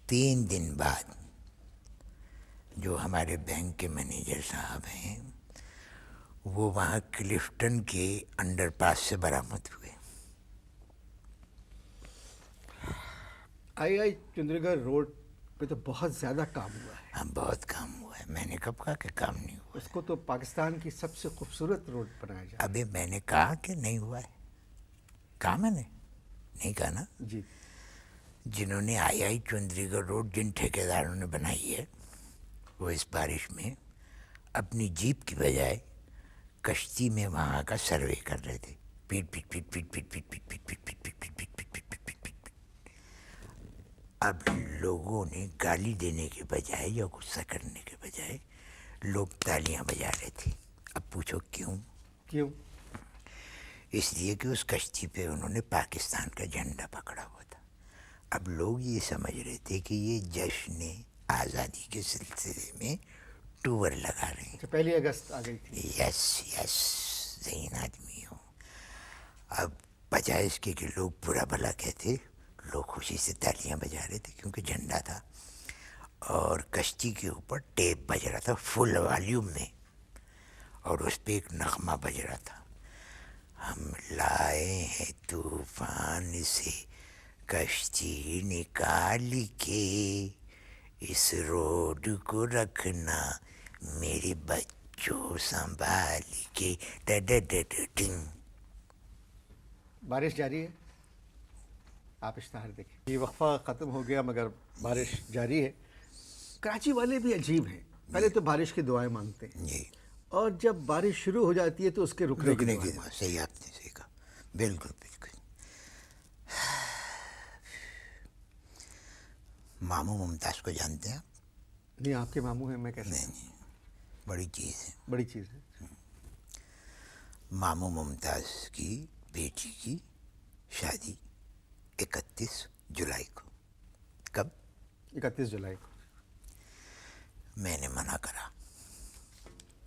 3 دن بعد جو ہمارے بینک کے مینیجر صاحب ہیں وہ وہاں کلفٹن کے انڈر پاس سے برآمد ہوئے. آئی چندری گڑھ روڈ پہ تو بہت زیادہ کام ہوا ہے. ہاں بہت کام ہوا ہے. میں نے کب کہا کہ کام نہیں ہوا؟ اس کو تو پاکستان کی سب سے خوبصورت روڈ بنایا جائے. ابھی میں نے کہا کہ نہیں ہوا ہے. کہا میں نے نہیں کہا نا. جی. جنہوں نے آئی چندری گڑھ روڈ جن ٹھیکیداروں نے بنائی ہے وہ اس بارش میں اپنی جیپ کی بجائے کشتی میں وہاں کا سروے کر رہے تھے. پیٹ پیٹ پیٹ پیٹ پیٹ پیٹ پیٹ پیٹ پیٹ پیٹ پیٹ پیٹ پیٹ پیٹ پیٹ پیٹ پیٹ پیٹ. اب لوگوں نے گالی دینے کے بجائے یا غصہ کرنے کے بجائے لوگ تالیاں بجا رہے تھے. اب پوچھو کیوں؟ کیوں؟ اس لیے کہ اس کشتی پہ انہوں نے پاکستان کا جھنڈا پکڑا ہوا تھا. اب لوگ یہ سمجھ رہے تھے کہ یہ جشن آزادی کے سلسلے میں ٹور لگا رہے ہیں. 1 اگست آ گئی تھی. یس یس ذہین آدمی ہو. اب بجائے اس کے کہ لوگ برا بھلا کہتے لوگ خوشی سے تالیاں بجا رہے تھے کیونکہ جھنڈا تھا اور کشتی کے اوپر ٹیپ بج رہا تھا فل والیوم میں اور اس پہ ایک نغمہ بج رہا تھا. ہم لائے ہیں طوفان سے کشتی نکال کے اس روڈ کو رکھنا میرے بچوں سنبھال کے. ڈڈڈڈڈڈنگ. بارش جاری ہے. آپ اشتہار دیکھیں. یہ وقفہ ختم ہو گیا مگر بارش جاری ہے. کراچی والے بھی عجیب ہیں. پہلے تو بارش کی دعائیں مانگتے ہیں جی اور جب بارش شروع ہو جاتی ہے تو اس کے رکنے کی دعائیں مانگتے صحیح آپ نے صحیح کہا. بالکل بالکل. ماموں ممتاز کو جانتے ہیں آپ؟ ہیں. نہیں آپ کے ماموں ہیں. میں کیسے؟ نہیں بڑی چیز ہے. بڑی چیز ہے. ماموں ممتاز کی بیٹی کی شادی 31 جولائی کو. کب؟ 31 جولائی کو. میں نے منع کرا.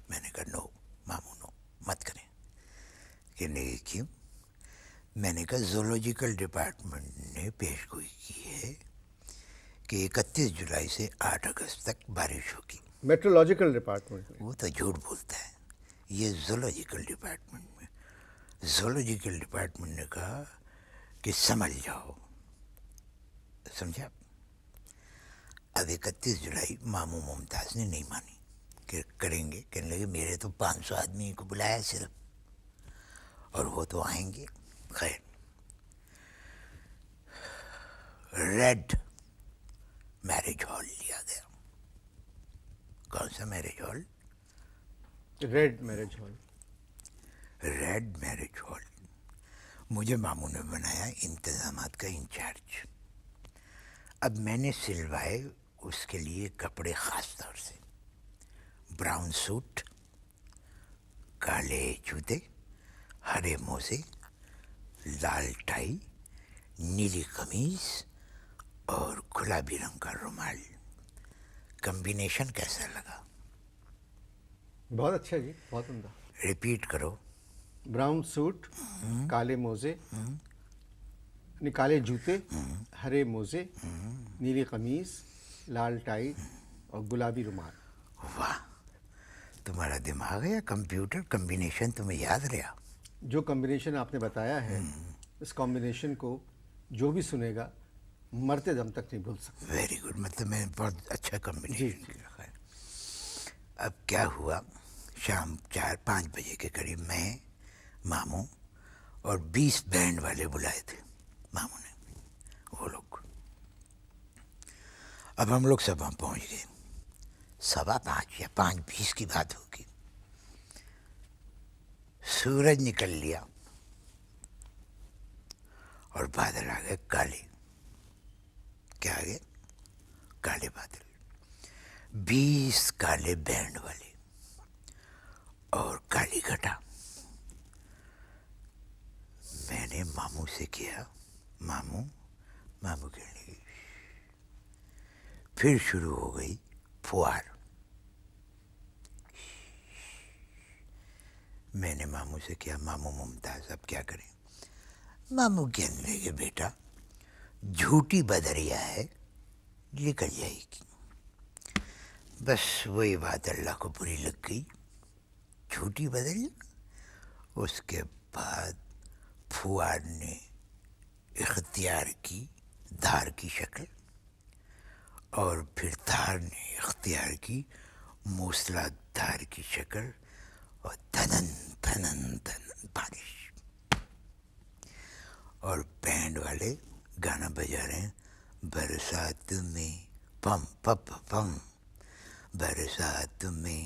میں نے کہا نو ماموں نو مت کریں. کہنے لگے کیوں؟ میں نے کہا زولوجیکل ڈپارٹمنٹ نے پیش گوئی کی ہے کہ 31 جولائی سے 8 اگست تک بارش ہوگی. میٹرولوجیکل ڈپارٹمنٹ میں. وہ تو جھوٹ بولتا ہے. یہ زولوجیکل ڈپارٹمنٹ میں. زولوجیکل ڈپارٹمنٹ نے کہا کہ سمجھ جاؤ. سمجھا؟ اب 31 جولائی ماموں ممتاز نے نہیں مانی کہ کریں گے. کہنے لگے میرے تو 500 آدمی کو بلایا صرف اور وہ تو آئیں گے. خیر ریڈ میرج ہال لیا گیا. کون سا marriage hall? Red marriage hall. Red marriage hall. مجھے ماموں نے بنایا انتظامات کا انچارج. اب میں نے سلوائے اس کے لیے کپڑے خاص طور سے. براؤن سوٹ، کالے جوتے، ہرے موزے، لال ٹائی، نیلی قمیض اور گلابی رنگ کا رومال. کمبینیشن کیسا لگا؟ بہت اچھا جی. بہت عمدہ. ریپیٹ کرو. براؤن سوٹ، کالے موزے، کالے جوتے، ہرے موزے، نیلی قمیض، لال ٹائی اور گلابی رومال. واہ تمہارا دماغ ہے یا کمپیوٹر؟ کمبینیشن تمہیں یاد رہا؟ جو کمبینیشن آپ نے بتایا ہے اس کمبینیشن کو جو بھی سنے گا مرتے دم تک نہیں بھول سکتا. Very good. مطلب میں نے بہت اچھا کمبینیشن جی. کیا. خیر اب کیا ہوا، شام 4-5 بجے کے قریب میں ماموں اور 20 بینڈ والے بلائے تھے ماموں نے. وہ لوگ اب ہم لوگ سب وہاں پہنچ گئے. 5:15 یا 5:20 کی بات ہوگی. سورج نکل لیا اور بادل آ گئے کالے. کیا آ گئے؟ کالے بادل. 20 کالے بینڈ والے اور کالی گھٹا. میں نے ماموں سے کیا ماموں کہنے لگے. پھر شروع ہو گئی فوار. میں نے ماموں سے کیا ماموں ممتاز اب کیا کریں؟ ماموں کہنے لگے بیٹا جھوٹی بدریا ہے نکل جائے گی. بس وہی بات اللہ کو بری لگ گئی, جھوٹی بدل. اس کے بعد پھوار نے اختیار کی دھار کی شکل, اور پھر دھار نے اختیار کی موسلا دھار کی شکل, اور دھنن دھنن دھنن بارش. اور بینڈ والے گانا بجا رہے ہیں, برسات میں پم پپ پم, برسات میں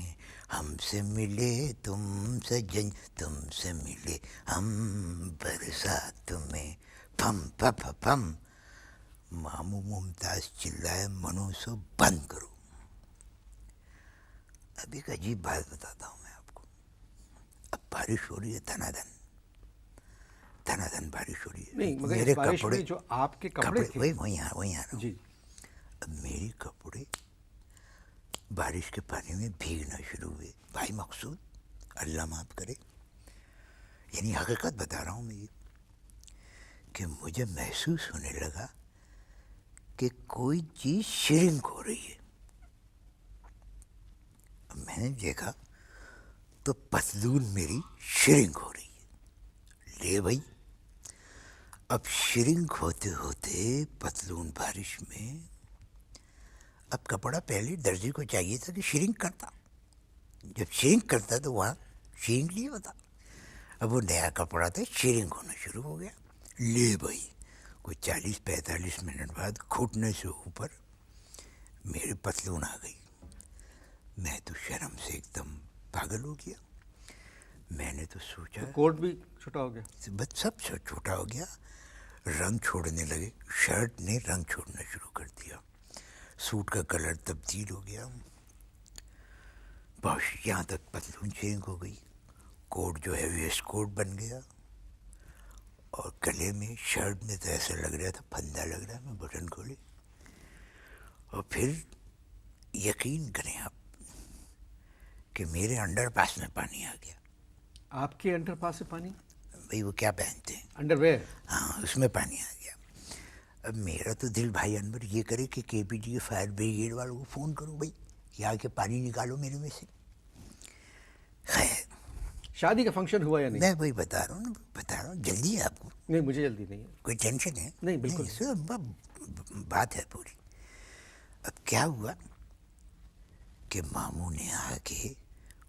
ہم سے ملے تم سجن, تم سے ملے ہم برسات میں پم پپ پم. ماموں ممتاز چلائے, منوسو بند کرو. اب ایک عجیب بات بتاتا ہوں میں آپ کو. اب بارش ہو رہی ہے دھنا دھن, دھنا دھن بارش ہو رہی ہے. نہیں مگر اس میرے بارش کپڑے, میں جو آپ کے کپڑے تھے, وہیں آ رہا ہوں. جی اب میرے کپڑے بارش کے پانی میں بھیگنا شروع ہوئے. بھائی مقصود اللہ معاف کرے, یعنی حقیقت بتا رہا ہوں میں یہ, کہ مجھے محسوس ہونے لگا کہ کوئی چیز شرنک ہو رہی ہے. اب میں نے دیکھا تو پتلون میری شرنک ہو رہی ہے. لے بھائی, اب شرنک ہوتے ہوتے پتلون بارش میں, اب کپڑا پہلے درزی کو چاہیے تھا کہ شرنک کرتا, جب شرنک کرتا تو وہاں شرنک نہیں ہوتا. اب وہ نیا کپڑا تھا, شرنک ہونا شروع ہو گیا. لے بھائی, کوئی 40-45 منٹ بعد گھٹنے سے اوپر میرے پتلون آ گئی. میں تو شرم سے ایک دم پاگل ہو گیا. میں نے تو سوچا تو کوٹ بھی چھوٹا ہو گیا. بس سب چھوٹا ہو گیا, رنگ چھوڑنے لگے, شرٹ نے رنگ چھوڑنا شروع کر دیا, سوٹ کا کلر تبدیل ہو گیا, بس یہاں تک پتلون شرنک ہو گئی. کوٹ جو ہے ویسٹ کوٹ بن گیا, اور گلے میں شرٹ میں تو ایسا لگ رہا تھا پھندا لگ رہا ہے. میں بٹن کھولے, اور پھر یقین کریں آپ کہ میرے انڈر پاس میں پانی آ گیا. آپ کے انڈر پاس سے پانی, بھائی وہ کیا پہنتے ہیں, انڈر ویئر, ہاں اس میں پانی آ گیا. اب میرا تو دل بھائی انور یہ کرے کہ کے پی ٹی فائر بریگیڈ والوں کو فون کرو بھائی کہ آ کے پانی نکالو میرے میں سے. خیر شادی کا فنکشن ہوا یا نہیں؟ میں وہی بتا رہا ہوں, جلدی ہے آپ کو, نہیں مجھے جلدی نہیں ہے. کوئی ٹینشن ہے نہیں بالکل بات ہے پوری. اب کیا ہوا کہ ماموں نے آ کے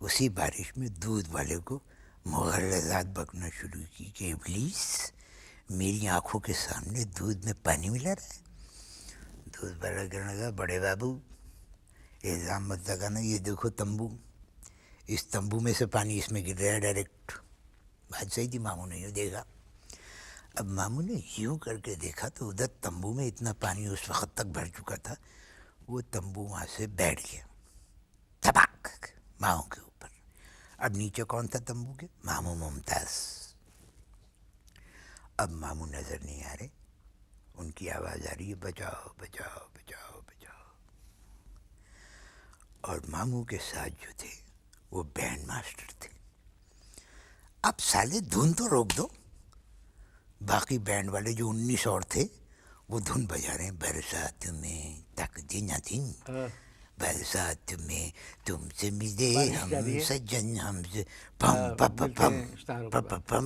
اسی بارش میں دودھ والے کو مغرضات بکنا شروع کی کہ ابلیس میری آنکھوں کے سامنے دودھ میں پانی ملا رہا ہے. دودھ والا کہنے لگا, بڑے بابو الزام مت لگانا, یہ دیکھو تمبو, اس تمبو میں سے پانی اس میں گر رہا ہے ڈائریکٹ. بات صحیح تھی, ماموں نے یوں دیکھا. اب ماموں نے یوں کر کے دیکھا تو ادھر تمبو میں اتنا پانی اس وقت تک بھر چکا تھا, وہ تمبو وہاں سے بیٹھ گیا تھپاک ماموں کے اوپر. اب نیچے کون تھا تمبو کے, ماموں ممتاز. اب ماموں نظر نہیں آ رہے, ان کی آواز آ رہی ہے بچاؤ بچاؤ بچاؤ بچاؤ. اور ماموں کے ساتھ جو تھے وہ بینڈ ماسٹر تھے. اب سالے دھن تو روک دو, باقی بینڈ والے جو 19 اور تھے وہ دھن بجا رہے ہیں, برسات میں تک دن دن, برسات میں تم سے ملے بارش ہم جاری ہے, سجن, ہم سے پم پپ ملتے پم ہیں اشتہاروں کے پپ بعد. پم